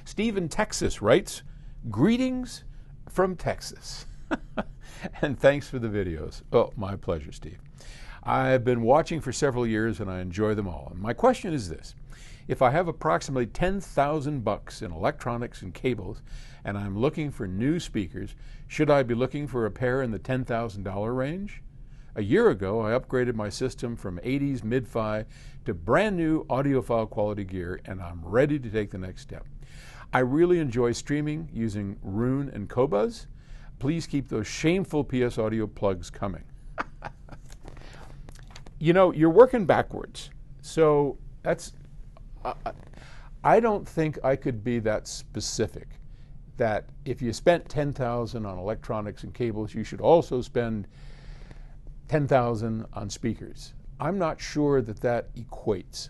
Steve in Texas writes, "Greetings from Texas." And thanks for the videos. Oh, my pleasure, Steve. I've been watching for several years and I enjoy them all. And my question is this: if I have approximately $10,000 in electronics and cables and I'm looking for new speakers, should I be looking for a pair in the $10,000 range? A year ago, I upgraded my system from 80s mid-fi to brand new audiophile quality gear, and I'm ready to take the next step. I really enjoy streaming using Roon and Qobuz. Please keep those shameful PS Audio plugs coming. You know, you're working backwards. So that's, I don't think I could be that specific that if you spent $10,000 on electronics and cables, you should also spend $10,000 on speakers. I'm not sure that that equates.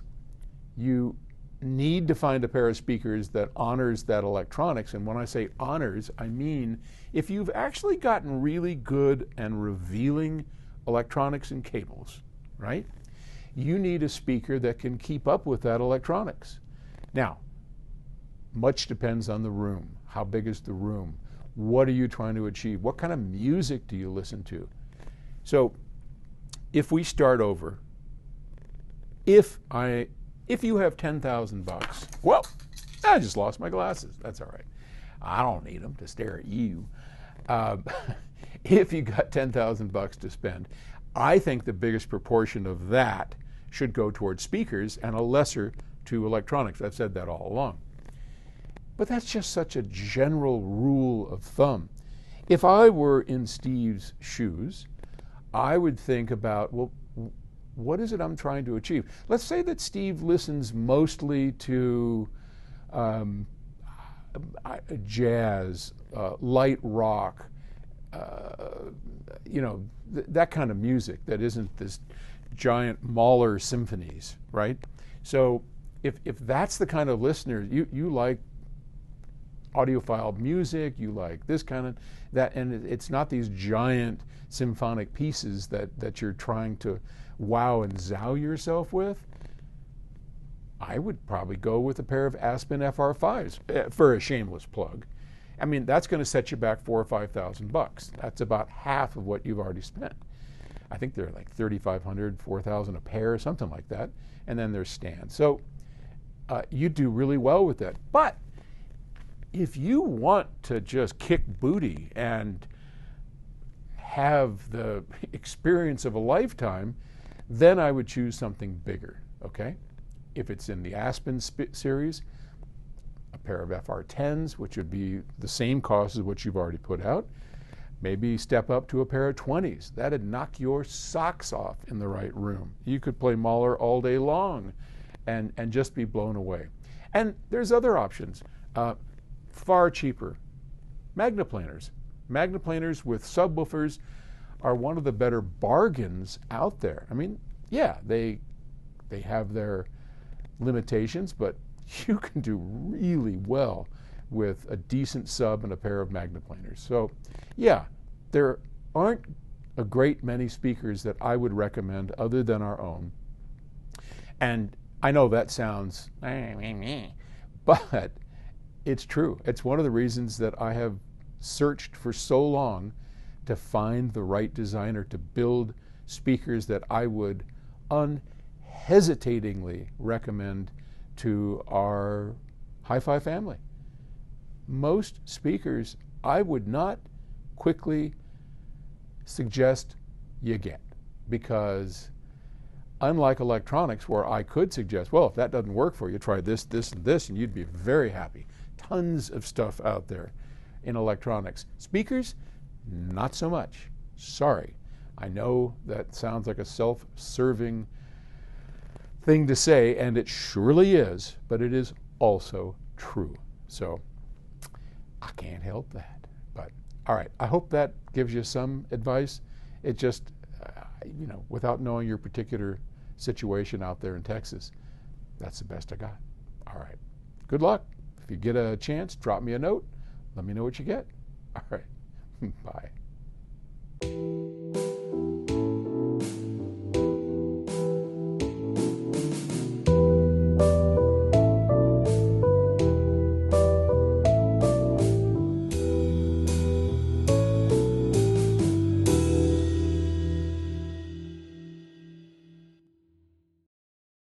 You need to find a pair of speakers that honors that electronics. And when I say honors, I mean if you've actually gotten really good and revealing electronics and cables, right? You need a speaker that can keep up with that electronics. Now, much depends on the room. How big is the room? What are you trying to achieve? What kind of music do you listen to? So if we start over, if you have $10,000, well, I just lost my glasses. That's all right. I don't need them to stare at you. If you got $10,000 to spend, I think the biggest proportion of that should go towards speakers and a lesser to electronics. I've said that all along. But that's just such a general rule of thumb. If I were in Steve's shoes, I would think about, well, what is it I'm trying to achieve? Let's say that Steve listens mostly to jazz, light rock, you know, that kind of music that isn't this giant Mahler symphonies, right? So if that's the kind of listener, you like audiophile music, you like this kind of that, and it's not these giant symphonic pieces that you're trying to wow and zow yourself with, I would probably go with a pair of Aspen FR5s for a shameless plug. I mean, that's going to set you back $4,000 or $5,000. That's about half of what you've already spent. I think they're like $3,500, $4,000 a pair, something like that. And then there's stands. So you do really well with that. But if you want to just kick booty and have the experience of a lifetime, then I would choose something bigger, okay? If it's in the Aspen series, a pair of FR10s, which would be the same cost as what you've already put out. Maybe step up to a pair of 20s. That'd knock your socks off in the right room. You could play Mahler all day long and just be blown away. And there's other options, far cheaper. Magnaplaners. Magnaplaners with subwoofers are one of the better bargains out there. I mean, yeah, they have their limitations, but you can do really well with a decent sub and a pair of Magnaplaners. So yeah, there aren't a great many speakers that I would recommend other than our own. And I know that sounds, but it's true. It's one of the reasons that I have searched for so long to find the right designer to build speakers that I would unhesitatingly recommend to our HiFi family. Most speakers I would not quickly suggest you get, because unlike electronics where I could suggest, well, if that doesn't work for you, try this, this, and this, and you'd be very happy. Tons of stuff out there in electronics. Speakers, not so much. Sorry. I know that sounds like a self-serving thing to say, and it surely is, but it is also true. So I can't help that. But all right, I hope that gives you some advice. It just, you know, without knowing your particular situation out there in Texas, that's the best I got. All right. Good luck. If you get a chance, drop me a note. Let me know what you get. All right. Bye.